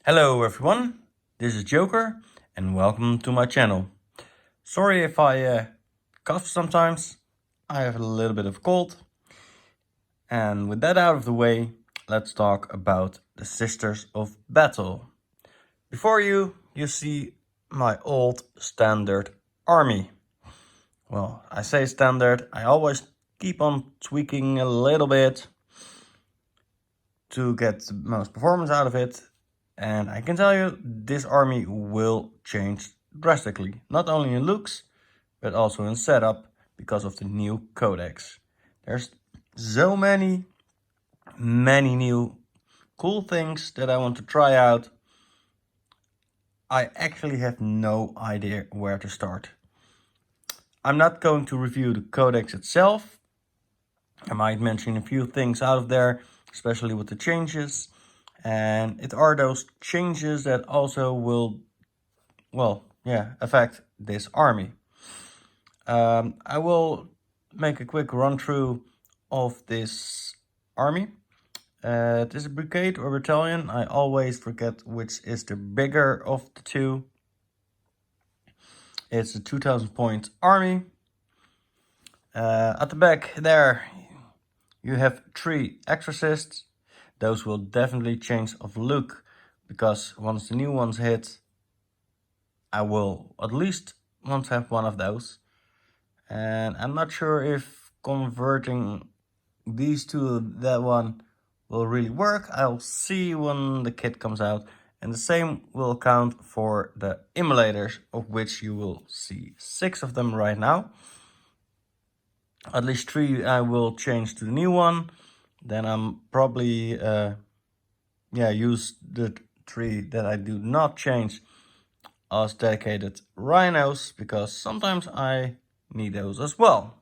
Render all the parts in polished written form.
Hello everyone, this is Joker and welcome to my channel. Sorry if I cough sometimes, I have a little bit of cold. And with that out of the way, let's talk about the Sisters of Battle. Before you see my old standard army. Well, I say standard, I always keep on tweaking a little bit to get the most performance out of it. And I can tell you, this army will change drastically, not only in looks, but also in setup because of the new codex. There's so many new cool things that I want to try out. I actually have no idea where to start. I'm not going to review the codex itself. I might mention a few things out of there, especially with the changes. And it are those changes that also will, affect this army. I will make a quick run through of this army. It is a brigade or battalion. I always forget which is the bigger of the two. It's a 2000 point army. At the back there, you have 3 exorcists. Those will definitely change of look, because once the new ones hit, I will at least want to have one of those. And I'm not sure if converting these to that one will really work. I'll see when the kit comes out. And the same will count for the immolators, of which you will see 6 of them right now. At least 3 I will change to the new one. Then I'm probably use the 3 that I do not change as dedicated rhinos, because sometimes I need those as well.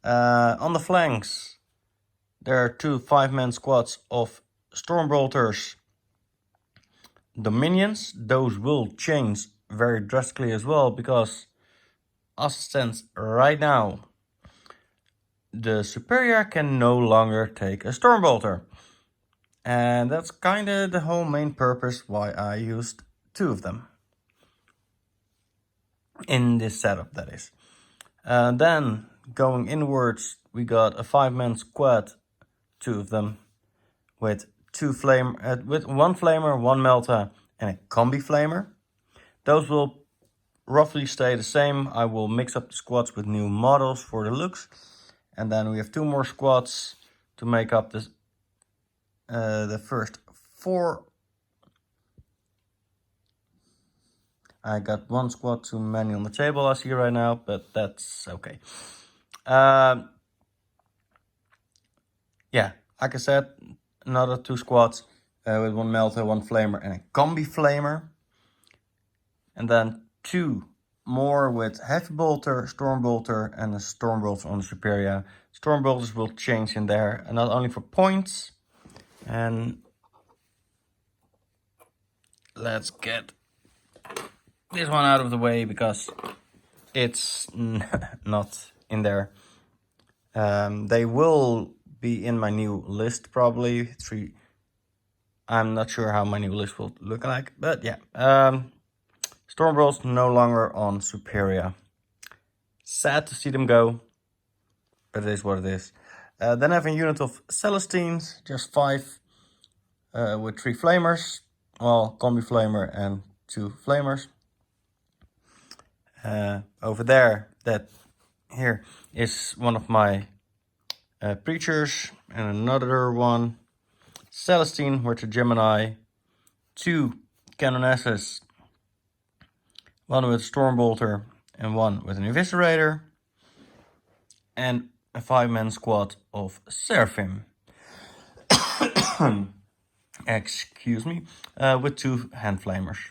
On the flanks, there are 2 5-man squads of Stormbolters Dominions. Those will change very drastically as well, because as it stands right now, the Superior can no longer take a Stormbolter. And that's kind of the whole main purpose why I used 2 of them. In this setup, that is. Then, going inwards, we got a 5-man squad, 2 of them, with 1 flamer, 1 melta, and a combi flamer. Those will roughly stay the same. I will mix up the squads with new models for the looks. And then we have 2 more squads to make up this, the first 4. I got 1 squad too many on the table I see right now, but that's okay. Like I said, another 2 squads with 1 melter, 1 flamer, and a combi flamer. And then 2 more with heavy bolter, stormbolter, and a stormbolter on the superior. Stormbolters will change in there, and not only for points. And let's get this one out of the way, because it's not in there. They will be in my new list, probably 3. I'm not sure how my new list will look like, but yeah. Stormbolts no longer on Superior. Sad to see them go, but it is what it is. Then I have a unit of Celestines, just 5, with 3 flamers. Well, combi flamer and 2 flamers. Over there, that here is one of my preachers, and another one, Celestine with the Gemini, 2 canonesses, 1 with Stormbolter and 1 with an Eviscerator, and a 5-man squad of Seraphim. Excuse me, with 2 hand flamers.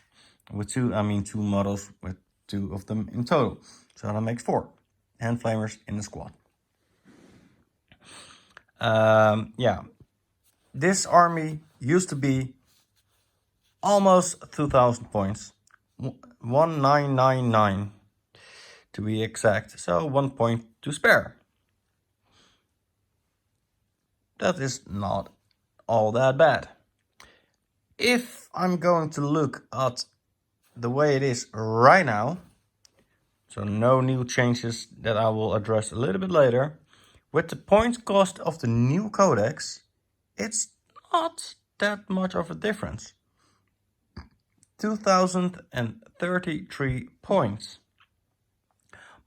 With 2, I mean 2 models with 2 of them in total. So that makes 4 hand flamers in the squad. This army used to be almost 2000 points. 1999 to be exact. So 1 point to spare. That is not all that bad. If I'm going to look at the way it is right now, so no new changes that I will address a little bit later, with the point cost of the new codex, it's not that much of a difference. 2033 points.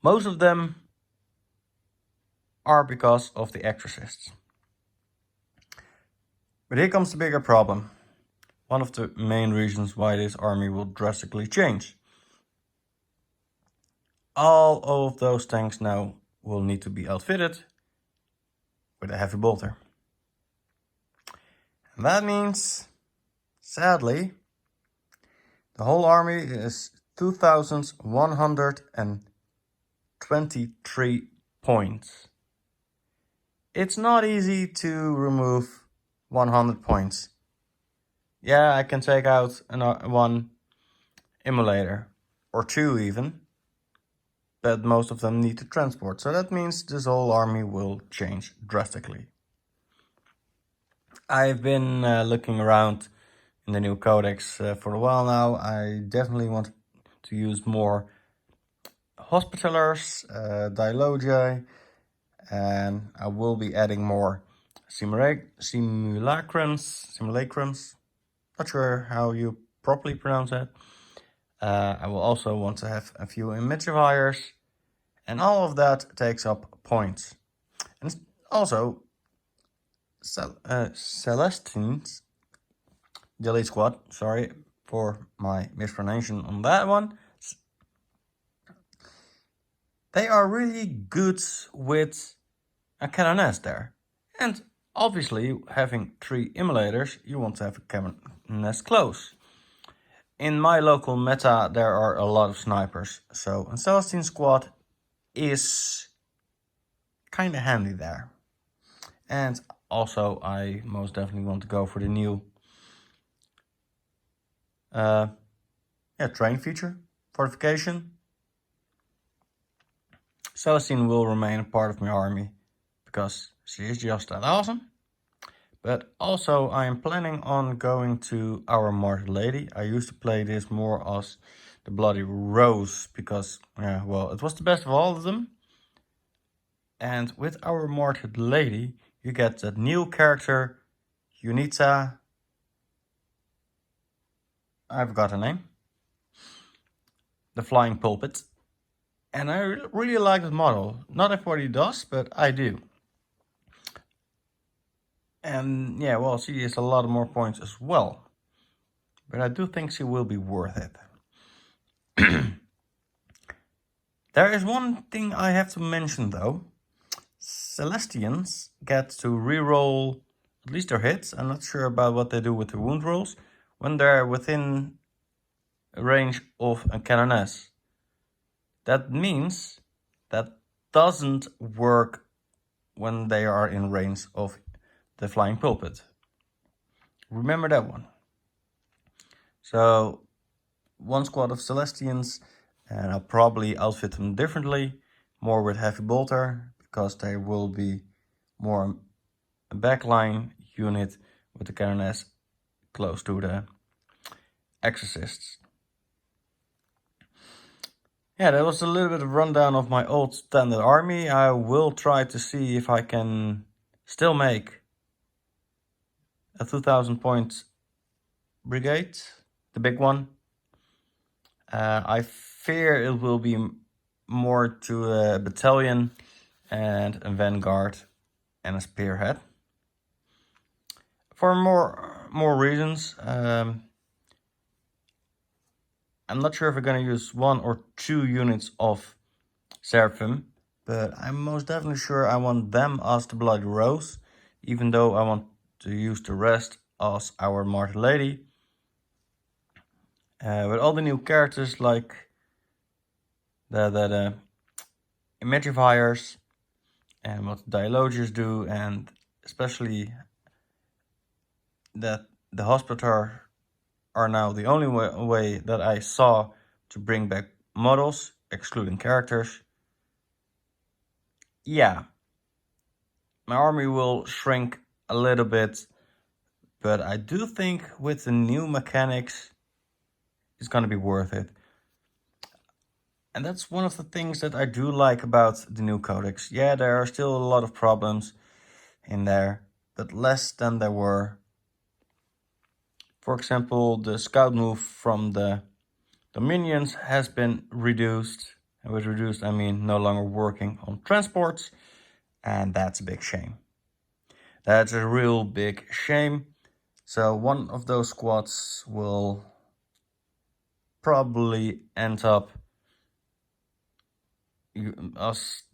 Most of them are because of the exorcists. But here comes the bigger problem. One of the main reasons why this army will drastically change. All of those tanks now will need to be outfitted with a heavy bolter. And that means, sadly, the whole army is 2,123 points. It's not easy to remove 100 points. Yeah, I can take out one emulator, or two even, but most of them need to transport, so that means this whole army will change drastically. I've been looking around in the new codex for a while now. I definitely want to use more hospitallers, dialogi, and I will be adding more simulacrums. Not sure how you properly pronounce that. I will also want to have a few imagifiers, and all of that takes up points. And also, Celestines, the elite squad, sorry for my mispronunciation on that one. They are really good with a canoness there. And obviously, having 3 emulators, you want to have a canoness close. In my local meta, there are a lot of snipers, so a Celestine squad is kind of handy there. And also, I most definitely want to go for the new train feature, fortification. Celestine will remain a part of my army because she is just that awesome. But also I am planning on going to our Martyr Lady. I used to play this more as the Bloody Rose because, well, it was the best of all of them. And with our Martyr Lady, you get that new character, Unita. I forgot her name. The Flying Pulpit. And I really like that model. Not everybody does, but I do. And yeah, well, she is a lot more points as well. But I do think she will be worth it. There is one thing I have to mention though. Celestians get to reroll at least their hits. I'm not sure about what they do with the wound rolls when they're within range of a canoness. That means that doesn't work when they are in range of the Flying Pulpit. Remember that one. So, one squad of Celestians, and I'll probably outfit them differently, more with heavy bolter, because they will be more a backline unit with the canoness close to the exorcists. Yeah, that was a little bit of rundown of my old standard army. I will try to see if I can still make a 2,000 point brigade, the big one. I fear it will be more to a battalion and a vanguard and a spearhead. For more reasons. I'm not sure if we're going to use 1 or 2 units of Seraphim, but I'm most definitely sure I want them as the Bloody Rose, even though I want to use the rest as our Martyr Lady. With all the new characters like the imagifiers and what the dialogists do, and especially that the hospitaller are now the only way that I saw to bring back models, excluding characters. Yeah, my army will shrink a little bit but I do think with the new mechanics, it's gonna be worth it. And that's one of the things that I do like about the new codex. Yeah, there are still a lot of problems in there, but less than there were. For example, the scout move from the minions has been reduced. And with reduced, I mean no longer working on transports, and that's a big shame. That's a real big shame. So one of those squads will probably end up as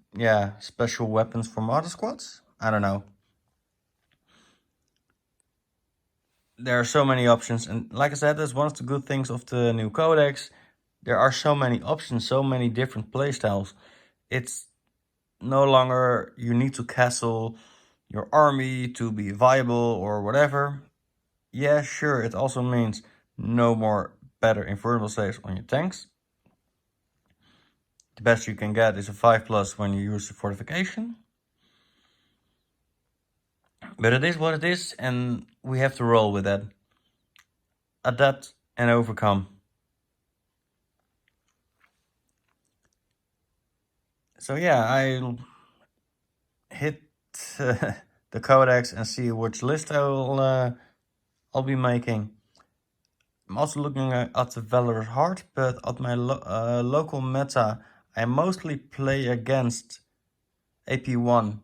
special weapons from other squads. I don't know. There are so many options, and like I said, that's one of the good things of the new codex. There are so many options, so many different playstyles. It's no longer you need to castle your army to be viable or whatever. Yeah, sure, it also means no more better invulnerable saves on your tanks. The best you can get is a 5+ when you use the fortification. But it is what it is, and we have to roll with that. Adapt and overcome. So yeah, I'll hit the codex and see which list I'll be making. I'm also looking at the Valorous Heart, but at my local meta, I mostly play against AP1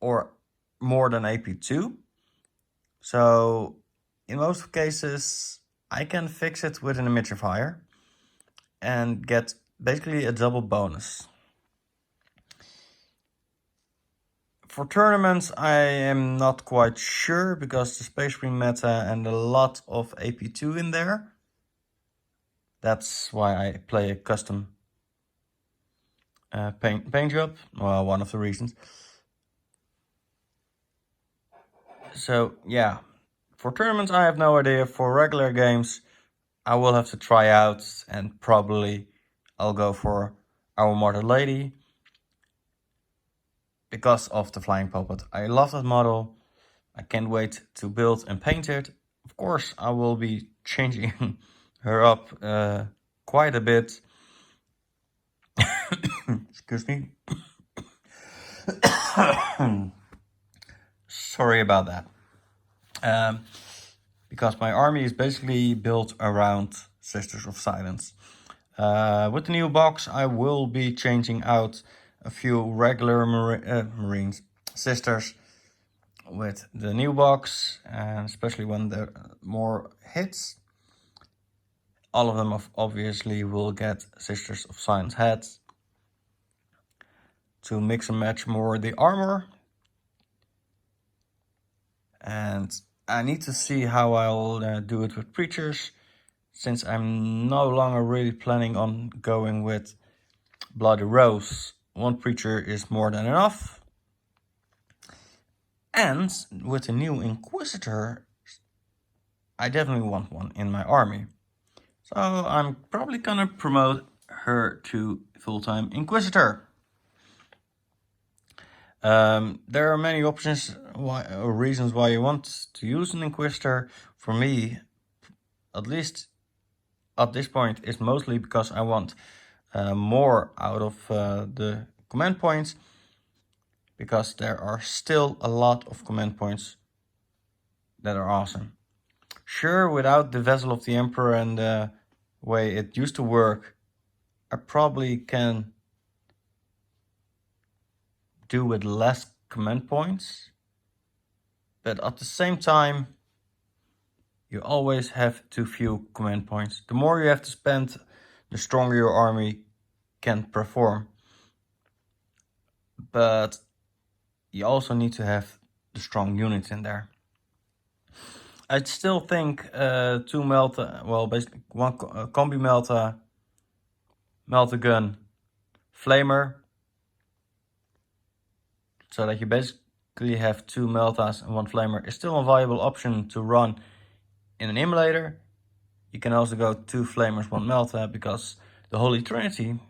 or more than AP2. So in most cases, I can fix it with an Emitter and get basically a double bonus. For tournaments, I am not quite sure because the Space Marine meta and a lot of AP2 in there. That's why I play a custom paint job. Well, one of the reasons. So yeah, for tournaments, I have no idea. For regular games, I will have to try out, and probably I'll go for Our Mother Lady because of the flying puppet. I love that model. I can't wait to build and paint it. Of course, I will be changing her up quite a bit. Excuse me. Sorry about that. Because my army is basically built around Sisters of Silence. With the new box, I will be changing out a few regular Marines, Sisters, with the new box, and especially when there are more hits. All of them obviously will get Sisters of Silence heads to mix and match more the armor. And I need to see how I'll do it with Preachers, since I'm no longer really planning on going with Bloody Rose. One Preacher is more than enough. And with the new Inquisitor, I definitely want one in my army. So I'm probably gonna promote her to full-time Inquisitor. There are many options or reasons why you want to use an Inquisitor. For me, at least at this point, it's mostly because I want more out of the command points, because there are still a lot of command points that are awesome. Sure, without the Vessel of the Emperor and the way it used to work, I probably can do with less command points, but at the same time, you always have too few command points. The more you have to spend, the stronger your army can perform. But you also need to have the strong units in there. I still think two Melta, well, basically one combi Melta, Melta gun, Flamer, so that you basically have two Meltas and one Flamer, is still a viable option to run in an emulator. You can also go two Flamers, one Melta, because the Holy Trinity,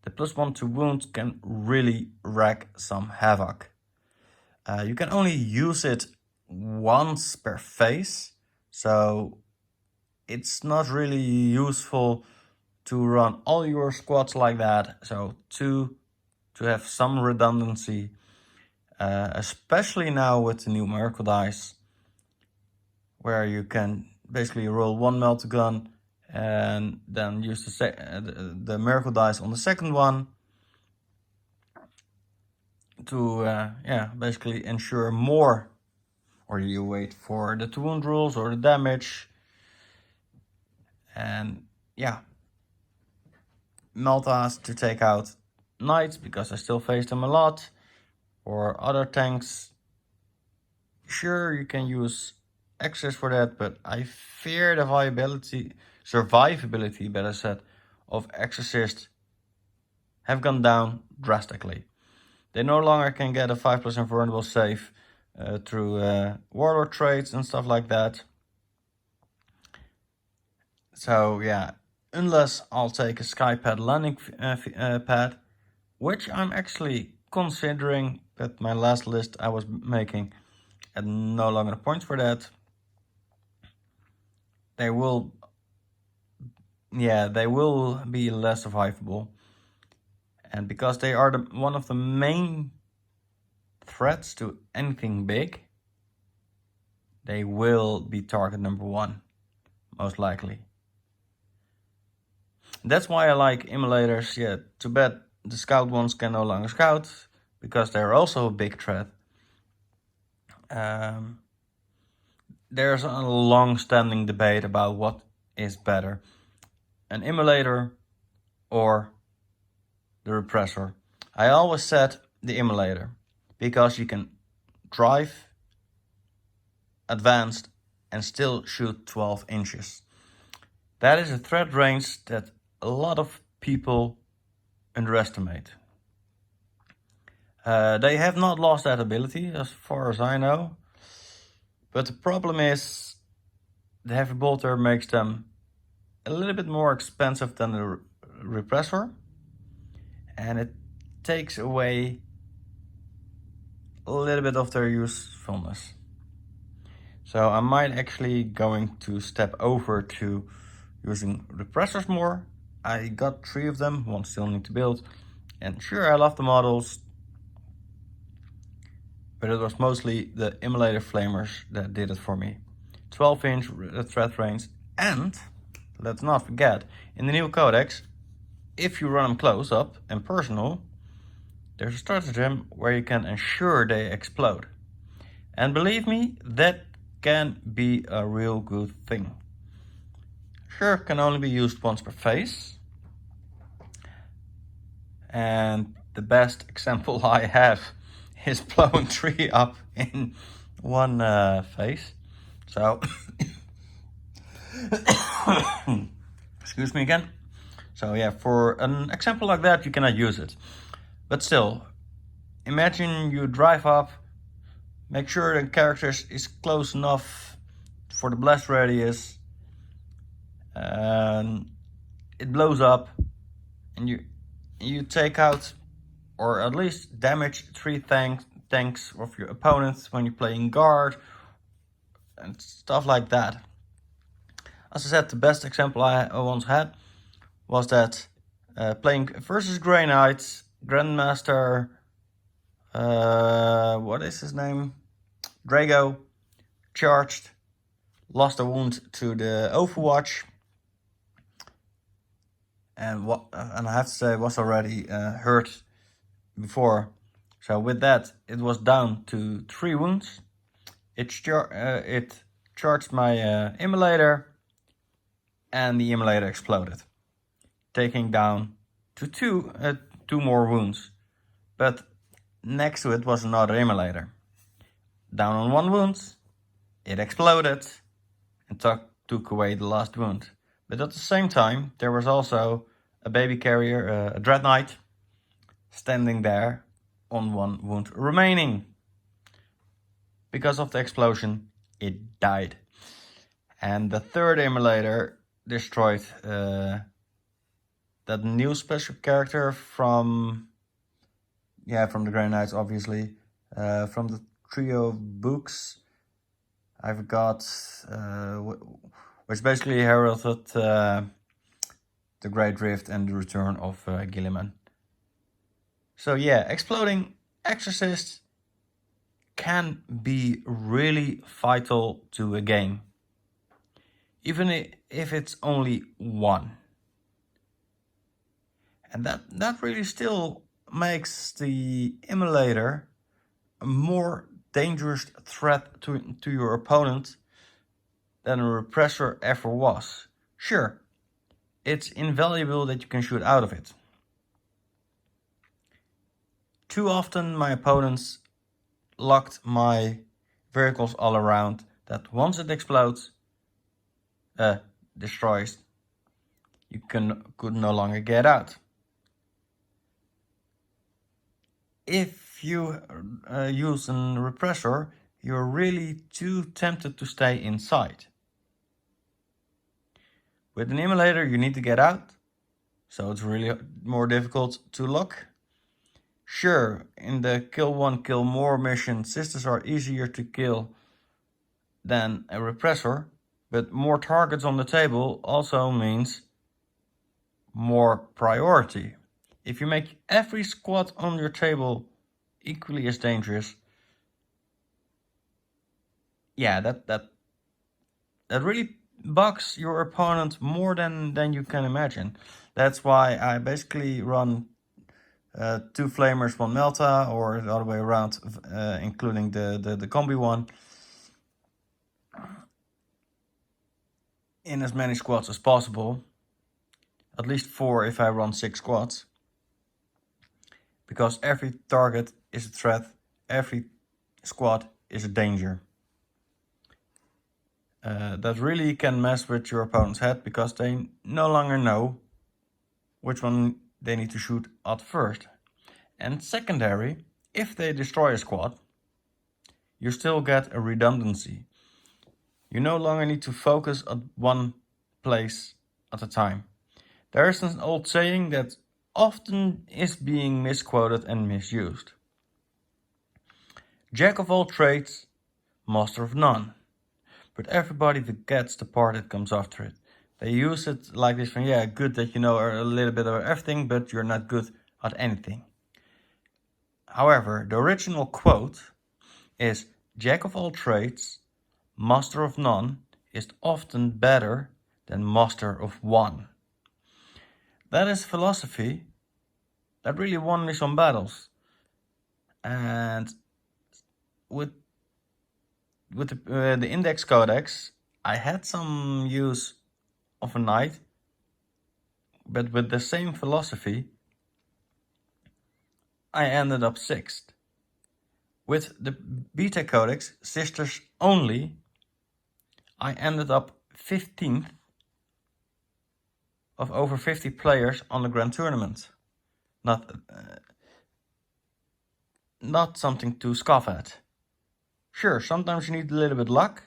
the +1 to wounds, can really wreak some havoc. You can only use it once per phase, so it's not really useful to run all your squads like that. So to have some redundancy, especially now with the new miracle dice, where you can basically roll one melt gun and then use the miracle dice on the second one to basically ensure more, or you wait for the 2 wound rules or the damage. And yeah, Meltas to take out knights because I still face them a lot, or other tanks. Sure, you can use access for that, but I fear the survivability, better said, of Exorcist have gone down drastically. They no longer can get a 5+ invulnerable save through warlord traits and stuff like that. So yeah, unless I'll take a Skypad landing pad, which I'm actually considering, but my last list I was making had no longer points for that. They will be less survivable. And because they are one of the main threats to anything big, they will be target number 1, most likely. That's why I like immolators. Yeah, too bad the scout ones can no longer scout, because they're also a big threat. There's a long-standing debate about what is better, an immolator or the repressor. I always said the immolator, because you can drive, advanced, and still shoot 12 inches. That is a threat range that a lot of people underestimate. They have not lost that ability, as far as I know. But the problem is, the heavy bolter makes them a little bit more expensive than the repressor, and it takes away a little bit of their usefulness. So I might actually going to step over to using repressors more. I got 3 of them, 1 still need to build. And sure, I love the models, but it was mostly the immolator flamers that did it for me. 12-inch threat range, and let's not forget, in the new codex, if you run them close up and personal, there's a stratagem where you can ensure they explode. And believe me, that can be a real good thing. Sure, can only be used once per phase. And the best example I have is blowing 3 up in 1 phase. So, excuse me again. So yeah, for an example like that, you cannot use it. But still, imagine you drive up, make sure the character is close enough for the blast radius, and it blows up, and you take out, or at least damage 3 tanks of your opponents when you're playing guard, and stuff like that. As I said, the best example I once had was that playing versus Grey Knights, Grandmaster, what is his name? Drago, charged, lost a wound to the Overwatch, and I have to say, was already hurt before. So with that, it was down to 3 wounds. It charged my immolator, and the immolator exploded, taking down to 2 more wounds. But next to it was another immolator. Down on 1 wound, it exploded and took away the last wound. But at the same time, there was also a baby carrier, a Dread Knight, standing there on 1 wound remaining. Because of the explosion, it died. And the third immolator destroyed that new special character from the Grey Knights, obviously, from the trio of books. I've got, which basically heralded the Great Rift and the return of Gilliman. So yeah, exploding Exorcist can be really vital to a game, even if it's only one. And that really still makes the emulator a more dangerous threat to your opponent than a repressor ever was. Sure, it's invaluable that you can shoot out of it. Too often my opponents locked my vehicles all around that once it explodes, destroys, you could no longer get out. If you use a repressor, you're really too tempted to stay inside. With an emulator, you need to get out, so it's really more difficult to lock. Sure, in the kill one, kill more mission, sisters are easier to kill than a repressor, but more targets on the table also means more priority. If you make every squad on your table equally as dangerous, yeah, that really bugs your opponent more than you can imagine. That's why I basically run 2 flamers, 1 melta, or the other way around, including the combi one, in as many squads as possible. At least 4 if I run 6 squads. Because every target is a threat, every squad is a danger. That really can mess with your opponent's head, because they no longer know which one they need to shoot at first. And secondary, if they destroy a squad, you still get a redundancy. You no longer need to focus at one place at a time. There is an old saying that often is being misquoted and misused. Jack of all trades, master of none. But everybody forgets the part that comes after it. They use it like this from, yeah, good that you know a little bit of everything, but you're not good at anything. However, the original quote is, Jack of all trades, master of none, is often better than master of one. That is philosophy that really won me some battles. And with the index codex, I had some use of a knight, but with the same philosophy, I ended up 6th. With the beta codex, sisters only, I ended up 15th of over 50 players on the grand tournament. Not something to scoff at. Sure, sometimes you need a little bit of luck,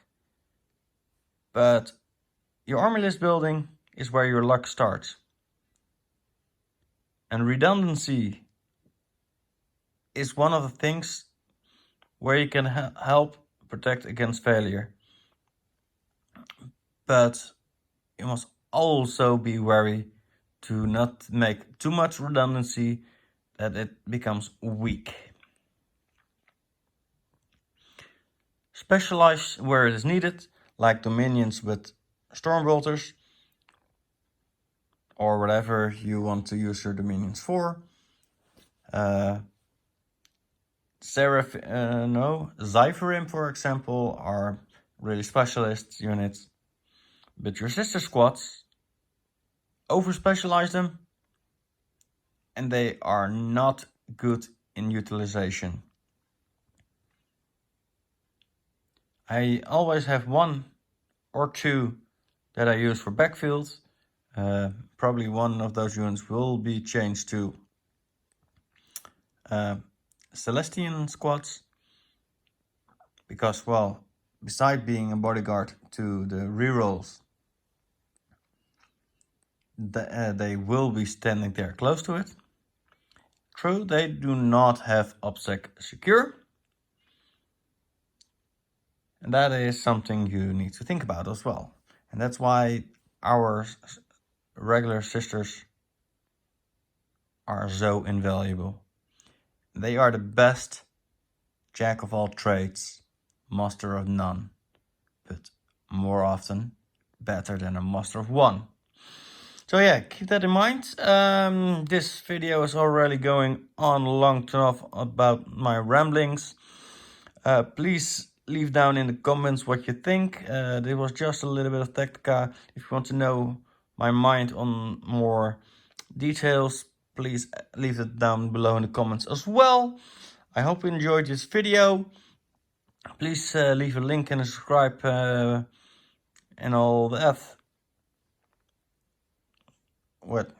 but your army list building is where your luck starts. And redundancy is one of the things where you can help protect against failure. But you must also be wary to not make too much redundancy that it becomes weak. Specialize where it is needed, like dominions with storm bolters, or whatever you want to use your dominions for. Zypherim, for example, are really specialist units. But your sister squads over-specialize them, and they are not good in utilization. I always have 1 or 2 that I use for backfields. Probably one of those units will be changed to Celestian squads, because, well, beside being a bodyguard to the rerolls, they will be standing there close to it. True, they do not have OPSEC secure, And that is something you need to think about as well. And that's why our regular sisters are so invaluable. They are the best jack of all trades, master of none, but more often better than a master of one. So yeah, keep that in mind. This video is already going on long enough about my ramblings. Please leave down in the comments what you think. This was just a little bit of tactica. If you want to know my mind on more details, please leave it down below in the comments as well. I hope you enjoyed this video. Please leave a link and a subscribe and all that. What?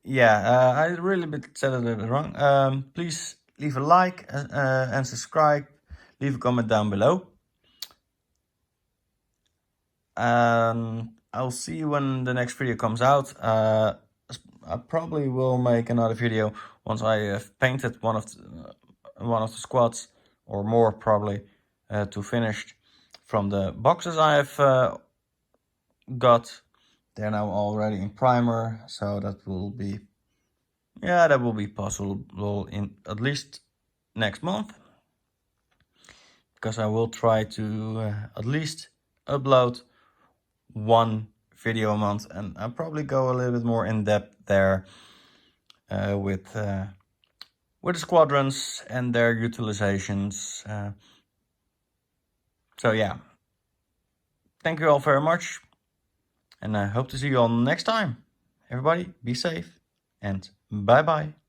Yeah, I really said it a little bit wrong. Please leave a like and subscribe. Leave a comment down below. I'll see you when the next video comes out. I probably will make another video once I have painted one of the squads, or more probably, to finish from the boxes I have got. They're now already in primer, so that will be possible in at least next month, because I will try to at least upload one video a month, and I'll probably go a little bit more in depth there with the squadrons and their utilizations. So yeah, thank you all very much, and I hope to see you all next time. Everybody, be safe, and bye bye.